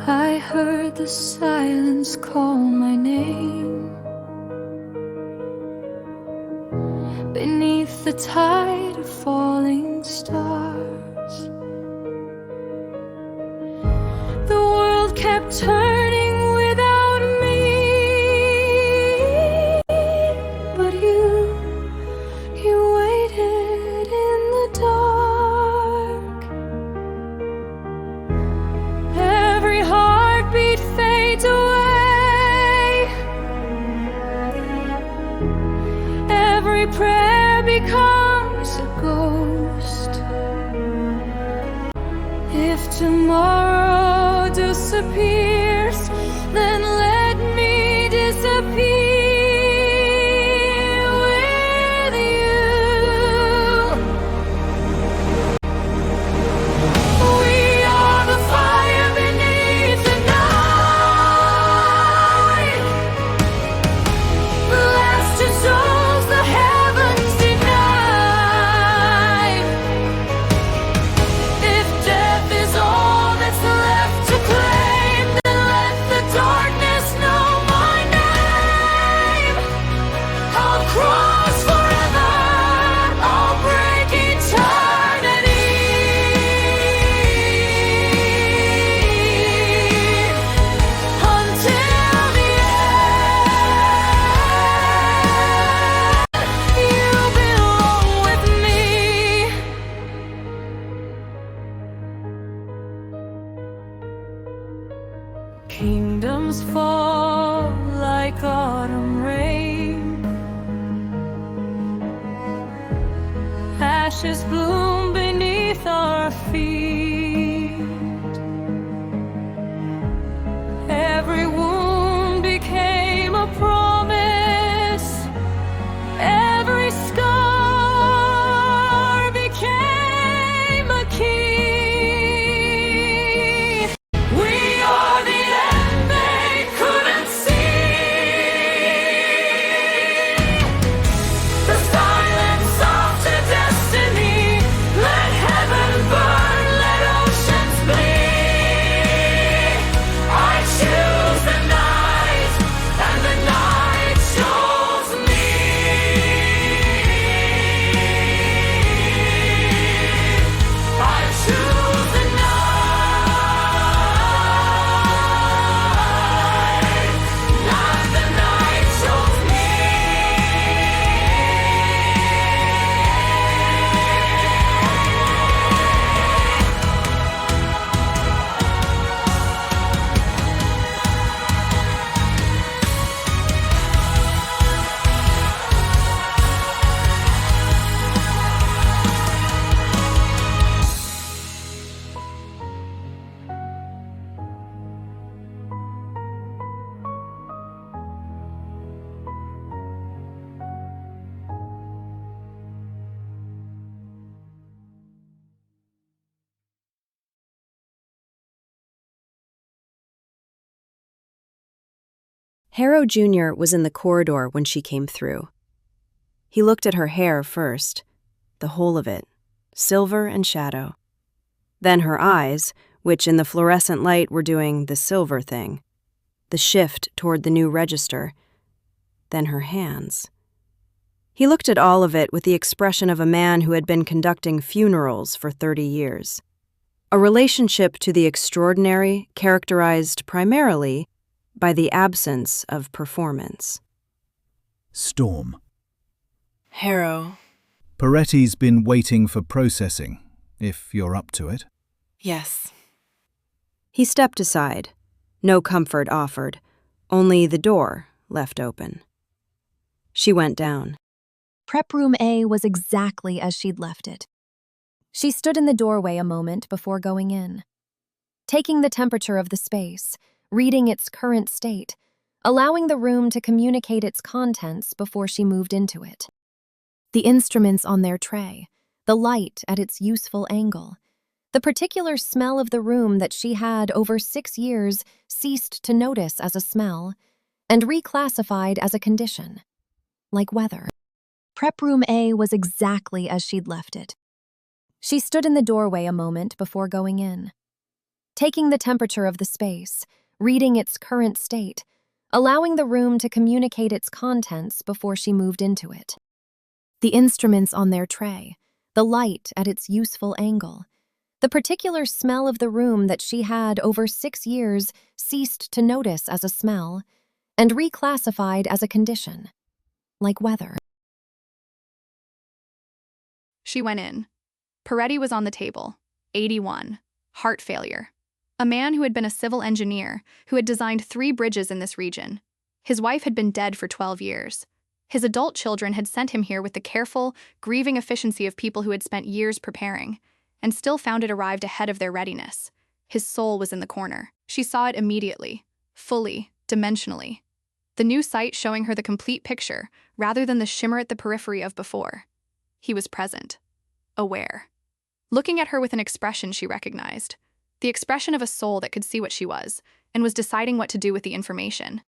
I heard the silence call my name. Beneath the tide of falling stars, the world kept turning without me. But you waited in the dark. Every heartbeat fades away. Every prayer becomes a ghost. If tomorrow disappears, then let me disappear with you. We are the fire beneath the night, the last two souls the heavens denied. If death is all that's left to claim, then let the darkness know my name. I'll cross forever, I'll break eternity, until the end. You belong with me. Kingdoms fall like autumn rain. Ashes bloom beneath our feet. Every wound became a promise. Every scar became a key. We are the end they couldn't see. The silence of to destiny. Let heaven burn, let oceans bleed. I choose the night, and the night chose me. I choose the night, and the night chose me. Harrow Jr. was in the corridor when she came through. He looked at her hair first, the whole of it, silver and shadow. Then her eyes, which in the fluorescent light were doing the silver thing, the shift toward the new register. Then her hands. He looked at all of it with the expression of a man who had been conducting funerals for 30 years. A relationship to the extraordinary characterized primarily by the absence of performance. Storm. Harrow. Peretti's been waiting for processing, if you're up to it. Yes. He stepped aside. No comfort offered, only the door left open. She went down. Prep Room A was exactly as she'd left it. She stood in the doorway a moment before going in, taking the temperature of the space, reading its current state, allowing the room to communicate its contents before she moved into it. The instruments on their tray, the light at its useful angle, the particular smell of the room that she had over 6 years ceased to notice as a smell and reclassified as a condition, like weather. Prep Room A was exactly as she'd left it. She stood in the doorway a moment before going in, taking the temperature of the space, reading its current state, allowing the room to communicate its contents before she moved into it. The instruments on their tray, the light at its useful angle, the particular smell of the room that she had over 6 years ceased to notice as a smell and reclassified as a condition, like weather. She went in. Peretti was on the table, 81, heart failure. A man who had been a civil engineer, who had designed 3 bridges in this region. His wife had been dead for 12 years. His adult children had sent him here with the careful, grieving efficiency of people who had spent years preparing, and still found it arrived ahead of their readiness. His soul was in the corner. She saw it immediately, fully, dimensionally. The new sight showing her the complete picture, rather than the shimmer at the periphery of before. He was present, aware. Looking at her with an expression she recognized. The expression of a soul that could see what she was, and was deciding what to do with the information.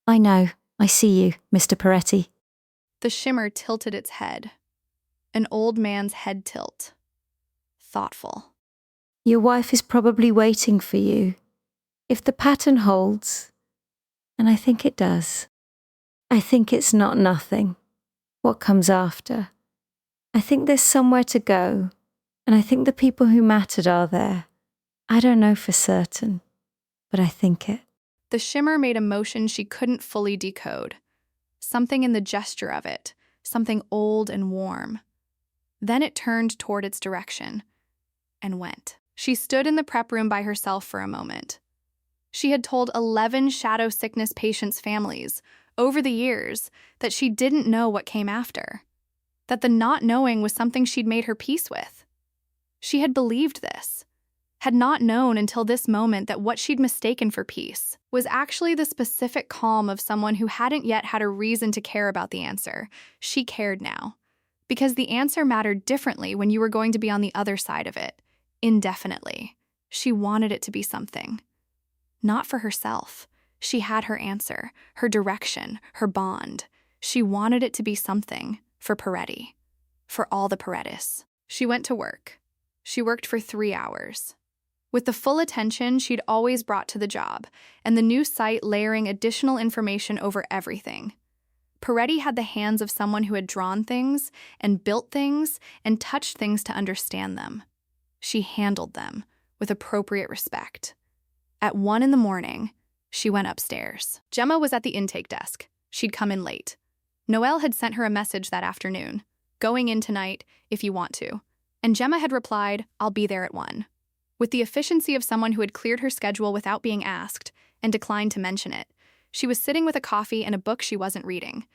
I know. I see you, Mr. Peretti. The shimmer tilted its head. An old man's head tilt. Thoughtful. Your wife is probably waiting for you. If the pattern holds, and I think it does, I think it's not nothing. What comes after? I think there's somewhere to go, and I think the people who mattered are there. I don't know for certain, but I think it. The shimmer made a motion she couldn't fully decode. Something in the gesture of it, something old and warm. Then it turned toward its direction, and went. She stood in the prep room by herself for a moment. She had told 11 shadow sickness patients' families, over the years, that she didn't know what came after. That the not knowing was something she'd made her peace with. She had believed this. Had not known until this moment that what she'd mistaken for peace was actually the specific calm of someone who hadn't yet had a reason to care about the answer. She cared now. Because the answer mattered differently when you were going to be on the other side of it, indefinitely. She wanted it to be something. Not for herself. She had her answer, her direction, her bond. She wanted it to be something for Peretti, for all the Perettis. She went to work. She worked for 3 hours. With the full attention she'd always brought to the job, and the new site layering additional information over everything. Peretti had the hands of someone who had drawn things, and built things, and touched things to understand them. She handled them with appropriate respect. At 1 a.m, she went upstairs. Gemma was at the intake desk. She'd come in late. Noelle had sent her a message that afternoon, going in tonight if you want to, and Gemma had replied, I'll be there at 1. With the efficiency of someone who had cleared her schedule without being asked and declined to mention it, she was sitting with a coffee and a book she wasn't reading.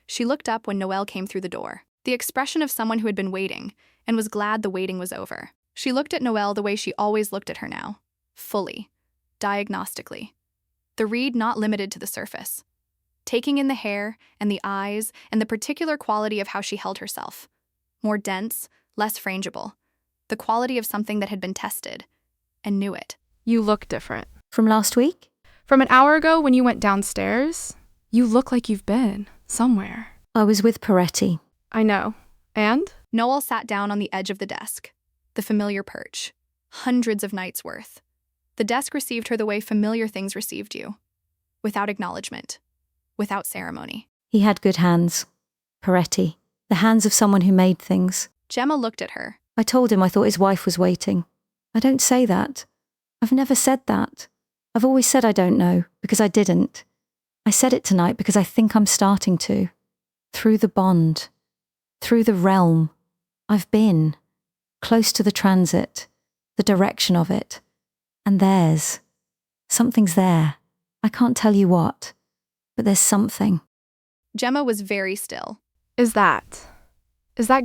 She looked up when Noelle came through the door, the expression of someone who had been waiting and was glad the waiting was over. She looked at Noelle the way she always looked at her now, fully, diagnostically. The read not limited to the surface, taking in the hair and the eyes and the particular quality of how she held herself. More dense, less frangible. The quality of something that had been tested, and knew it. You look different. From last week? From an hour ago when you went downstairs, you look like you've been somewhere. I was with Peretti. I know. And? Noelle sat down on the edge of the desk, the familiar perch, hundreds of nights' worth. The desk received her the way familiar things received you, without acknowledgement, without ceremony. He had good hands. Peretti. The hands of someone who made things. Gemma looked at her. I told him I thought his wife was waiting. I don't say that. I've never said that. I've always said I don't know, because I didn't. I said it tonight because I think I'm starting to. Through the bond. Through the realm. I've been. Close to the transit. The direction of it. And theirs. Something's there. I can't tell you what. But there's something. Gemma was very still. Is that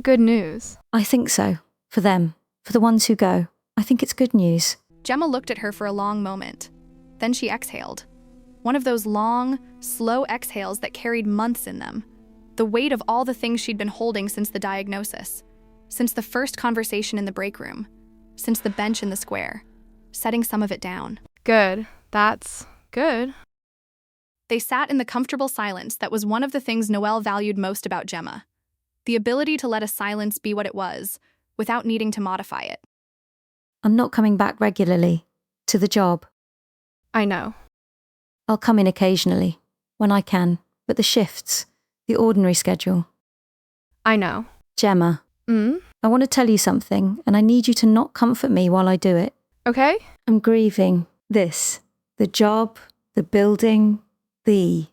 good news? I think so. For them. For the ones who go. I think it's good news. Gemma looked at her for a long moment. Then she exhaled. One of those long, slow exhales that carried months in them. The weight of all the things she'd been holding since the diagnosis. Since the first conversation in the break room. Since the bench in the square. Setting some of it down. Good. That's good. They sat in the comfortable silence that was one of the things Noelle valued most about Gemma. The ability to let a silence be what it was, without needing to modify it. I'm not coming back regularly. To the job. I know. I'll come in occasionally, when I can, but the shifts, the ordinary schedule. I know. Gemma, I want to tell you something, and I need you to not comfort me while I do it. Okay? I'm grieving this, the job, the building, the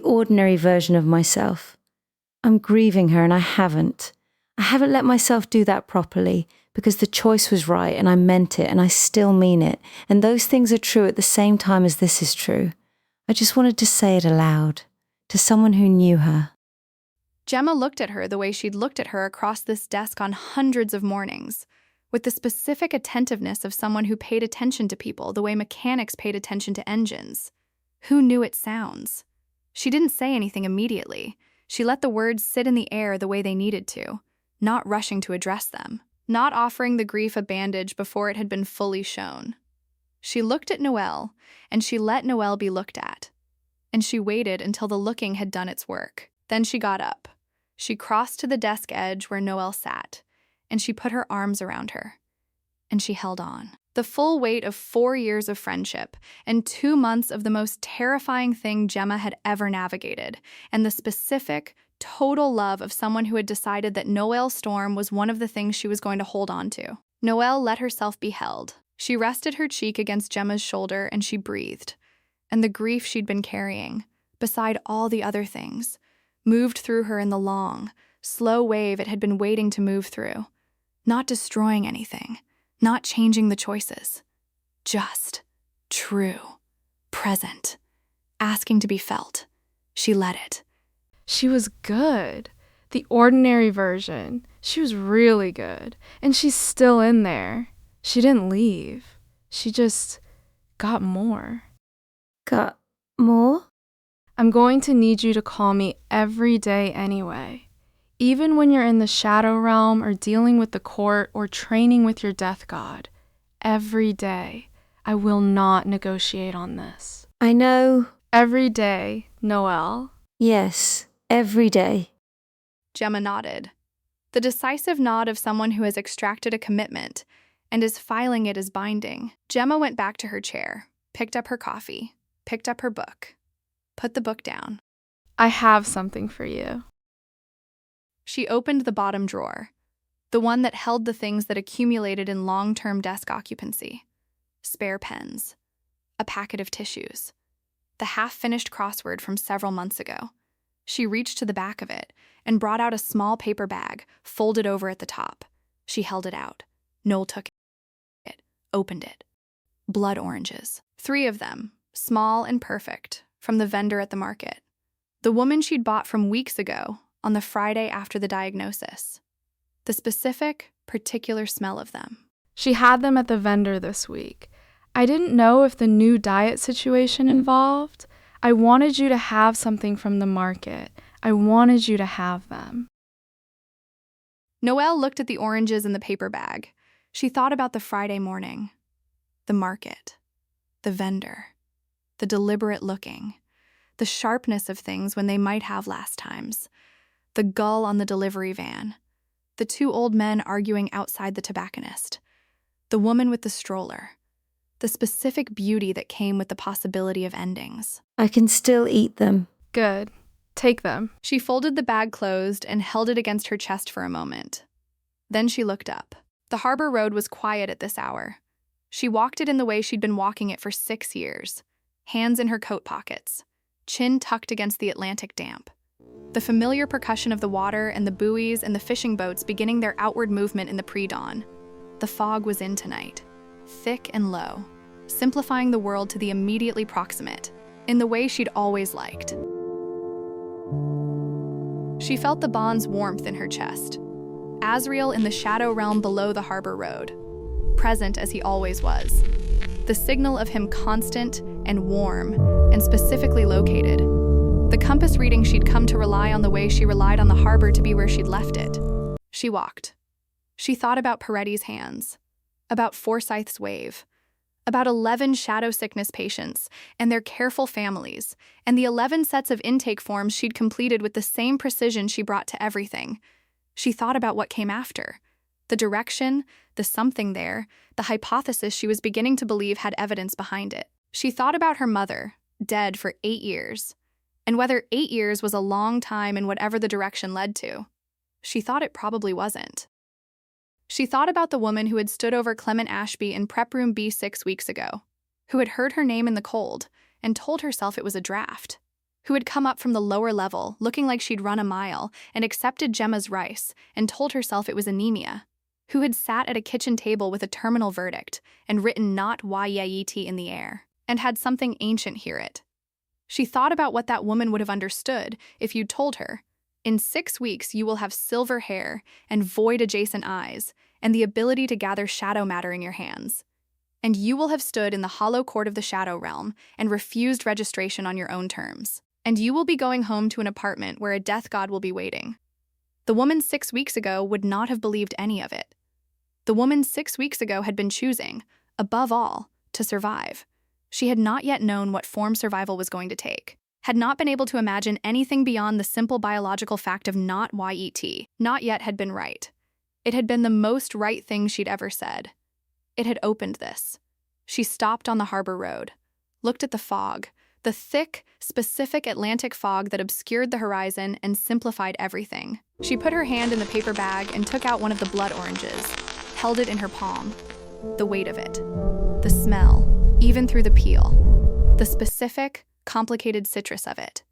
ordinary version of myself. I'm grieving her, and I haven't let myself do that properly because the choice was right and I meant it and I still mean it. And those things are true at the same time as this is true. I just wanted to say it aloud to someone who knew her. Gemma looked at her the way she'd looked at her across this desk on hundreds of mornings, with the specific attentiveness of someone who paid attention to people the way mechanics paid attention to engines. Who knew its sounds? She didn't say anything immediately. She let the words sit in the air the way they needed to, not rushing to address them, not offering the grief a bandage before it had been fully shown. She looked at Noelle, and she let Noelle be looked at. And she waited until the looking had done its work. Then she got up. She crossed to the desk edge where Noelle sat, and she put her arms around her. And she held on. The full weight of 4 years of friendship and 2 months of the most terrifying thing Gemma had ever navigated, and the specific, total love of someone who had decided that Noelle Storm was one of the things she was going to hold on to. Noelle let herself be held. She rested her cheek against Gemma's shoulder and she breathed. And the grief she'd been carrying, beside all the other things, moved through her in the long, slow wave it had been waiting to move through. Not destroying anything, not changing the choices. Just, true, present, asking to be felt. She let it. She was good. The ordinary version. She was really good. And she's still in there. She didn't leave. She just got more. Got more? I'm going to need you to call me every day anyway. Even when you're in the shadow realm or dealing with the court or training with your death god. Every day. I will not negotiate on this. I know. Every day, Noelle. Yes, every day. Gemma nodded. The decisive nod of someone who has extracted a commitment and is filing it as binding. Gemma went back to her chair, picked up her coffee, picked up her book, put the book down. I have something for you. She opened the bottom drawer, the one that held the things that accumulated in long-term desk occupancy. Spare pens, a packet of tissues, the half-finished crossword from several months ago. She reached to the back of it and brought out a small paper bag, folded over at the top. She held it out. Noelle took it, opened it. Blood oranges. 3 of them, small and perfect, from the vendor at the market. The woman she'd bought from weeks ago, on the Friday after the diagnosis. The specific, particular smell of them. She had them at the vendor this week. I didn't know if the new diet situation involved. I wanted you to have something from the market. I wanted you to have them. Noelle looked at the oranges in the paper bag. She thought about the Friday morning. The market. The vendor. The deliberate looking. The sharpness of things when they might have last times. The gull on the delivery van. The 2 old men arguing outside the tobacconist. The woman with the stroller. The specific beauty that came with the possibility of endings. I can still eat them. Good. Take them. She folded the bag closed and held it against her chest for a moment. Then she looked up. The harbor road was quiet at this hour. She walked it in the way she'd been walking it for 6 years, hands in her coat pockets, chin tucked against the Atlantic damp. The familiar percussion of the water and the buoys and the fishing boats beginning their outward movement in the pre-dawn. The fog was in tonight, thick and low, simplifying the world to the immediately proximate, in the way she'd always liked. She felt the bond's warmth in her chest. Asriel in the shadow realm below the harbor road, present as he always was. The signal of him constant and warm and specifically located. The compass reading she'd come to rely on the way she relied on the harbor to be where she'd left it. She walked. She thought about Peretti's hands, about Forsyth's wave, about 11 shadow sickness patients and their careful families, and the 11 sets of intake forms she'd completed with the same precision she brought to everything. She thought about what came after, The direction, the something there, the hypothesis she was beginning to believe had evidence behind it. She thought about her mother, dead for 8 years, and whether 8 years was a long time in whatever the direction led to. She thought it probably wasn't. She thought about the woman who had stood over Clement Ashby in Prep Room B 6 weeks ago, who had heard her name in the cold and told herself it was a draft, who had come up from the lower level looking like she'd run a mile and accepted Gemma's rice and told herself it was anemia, who had sat at a kitchen table with a terminal verdict and written "not YET" in the air, and had something ancient hear it. She thought about what that woman would have understood if you'd told her, "In 6 weeks you will have silver hair and void-adjacent eyes and the ability to gather shadow matter in your hands. And you will have stood in the hollow court of the shadow realm and refused registration on your own terms. And you will be going home to an apartment where a death god will be waiting." The woman 6 weeks ago would not have believed any of it. The woman 6 weeks ago had been choosing, above all, to survive. She had not yet known what form survival was going to take, had not been able to imagine anything beyond the simple biological fact of "not YET." Not yet had been right. It had been the most right thing she'd ever said. It had opened this. She stopped on the harbor road, looked at the fog, the thick, specific Atlantic fog that obscured the horizon and simplified everything. She put her hand in the paper bag and took out one of the blood oranges, held it in her palm. The weight of it, the smell, even through the peel, the specific, complicated citrus of it.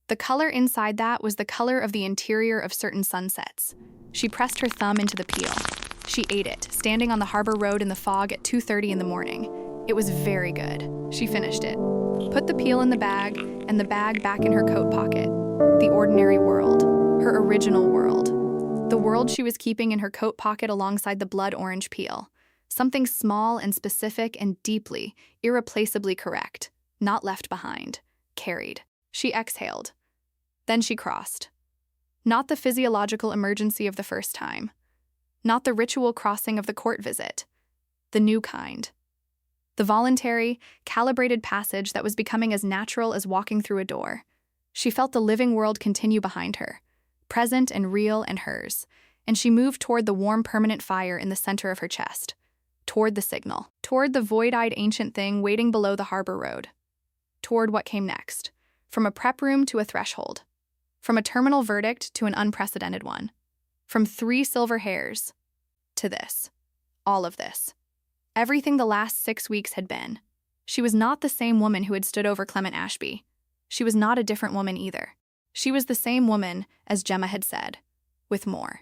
The color inside that was the color of the interior of certain sunsets. She pressed her thumb into the peel. She ate it, standing on the harbor road in the fog at 2:30 in the morning. It was very good. She finished it, put the peel in the bag, and the bag back in her coat pocket. The ordinary world, her original world. The world she was keeping in her coat pocket alongside the blood orange peel. Something small and specific and deeply, irreplaceably correct. Not left behind. Carried. She exhaled. Then she crossed. Not the physiological emergency of the first time. Not the ritual crossing of the court visit. The new kind. The voluntary, calibrated passage that was becoming as natural as walking through a door. She felt the living world continue behind her, present and real and hers, and she moved toward the warm permanent fire in the center of her chest, toward the signal, toward the void-eyed ancient thing waiting below the harbor road, toward what came next, from a prep room to a threshold, from a terminal verdict to an unprecedented one, from 3 silver hairs to this, all of this. Everything the last 6 weeks had been. She was not the same woman who had stood over Clement Ashby. She was not a different woman either. She was the same woman, as Gemma had said, with more.